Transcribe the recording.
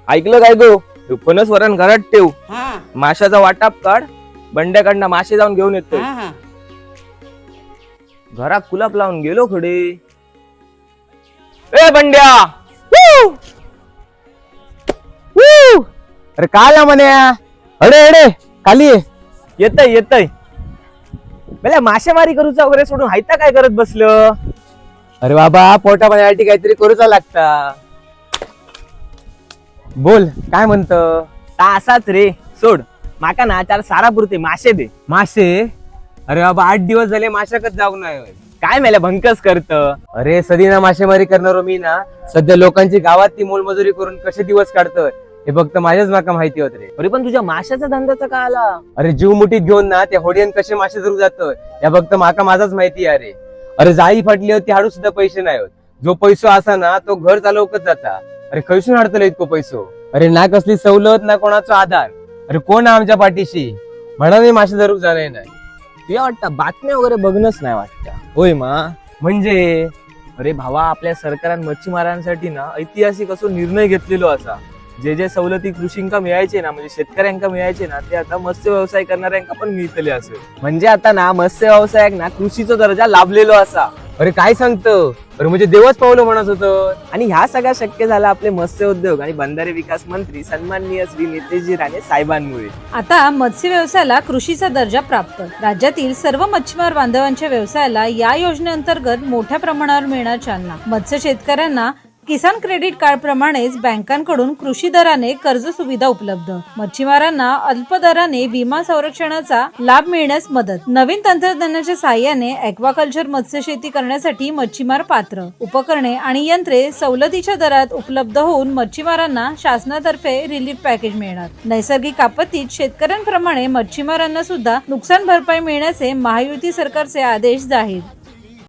ऐकलं काय गो? फणस वरण घरात ठेव, हा माशाचा वाटाप काढ, बंड्याकडनं मासे जाऊन घेऊन येतो. हा हा घरात कुलाप लावून गेलो खडे. ए बंड्या, वू! वू! अरे काय म्हणे अडे अडे खाली ये. येतय येतय. मला मासेमारी करूचा वगैरे सोडून हायता काय करत बसलं? अरे बाबा पोटा पाण्यासाठी काहीतरी करूचा लागता. बोल काय म्हणत. ता असाच रे, सोड. माका ना चार सारापुरते मासे दे. मासे? अरे बाबा 8 दिवस झाले माशाकच जाऊ नाही. काय मेल्या भंकस करत. अरे सदीना मासेमारी करणार मी ना. सध्या लोकांची गावात ती मोलमजुरी करून कसे दिवस काढतोय हे फक्त माझ्याच माका माहिती होत रे. अरे पण तुझ्या माशाचा धंद्याचा का आला? अरे जीव मुठीत घेऊन ना त्या होडियन कसे मासे धरू जातोय या फक्त माका माझाच माहिती आहे रे. अरे जाई फाटली होती हाडू सुद्धा पैसे नाही होत. जो पैसो असा ना तो घर चालवकच जाता. अरे खैसून हाडतलो इतको पैसो. अरे ना कसली सवलत ना कोणाचा आधार. अरे कोण आहे आमच्या पाठीशी म्हणा मी मासे धरूक जाणार नाही. तुला वाटतं बातम्या वगैरे बघणंच नाही वाटतं? होय मा म्हणजे अरे भावा, आपल्या सरकारान मच्छीमारांसाठी ना ऐतिहासिक असो निर्णय घेतलेलो असा. जे जे सवलती कृषींका मिळायचे ना, म्हणजे शेतकऱ्यांका मिळायचे ना, ते आता मत्स्य व्यवसाय करणाऱ्यांका पण मिळतले असेल. म्हणजे आता ना मत्स्य व्यवसायाक ना कृषीचा दर्जा लाभलेलो असा. अरे काय सांगतो. अरे म्हणजे देवच पावलं म्हणत होतं. आणि ह्या सगळ्या शक्य झाला आपले मत्स्य उद्योग आणि बंदरे विकास मंत्री सन्माननीय श्री नितेशजी राणे साहेबांमुळे. आता मत्स्य व्यवसायाला कृषीचा दर्जा प्राप्त. राज्यातील सर्व मच्छीमार बांधवांच्या व्यवसायाला या योजनेअंतर्गत मोठ्या प्रमाणावर मिळणार चालना. मत्स्य शेतकऱ्यांना किसान क्रेडिट कार्ड प्रमाणेच बँकांकडून कृषी दराने कर्ज सुविधा उपलब्ध. मच्छीमारांना अल्प दराने विमा संरक्षणाचा लाभ मिळण्यास मदत. नवीन तंत्रज्ञानाच्या साहाय्याने ॲक्वाकल्चर मत्स्य शेती करण्यासाठी मच्छीमार पात्र. उपकरणे आणि यंत्रे सवलतीच्या दरात उपलब्ध होऊन मच्छीमारांना शासनातर्फे रिलीफ पॅकेज मिळणार. नैसर्गिक आपत्तीत शेतकऱ्यांप्रमाणे मच्छीमारांना सुद्धा नुकसान भरपाई मिळण्याचे महायुती सरकारचे आदेश जाहीर.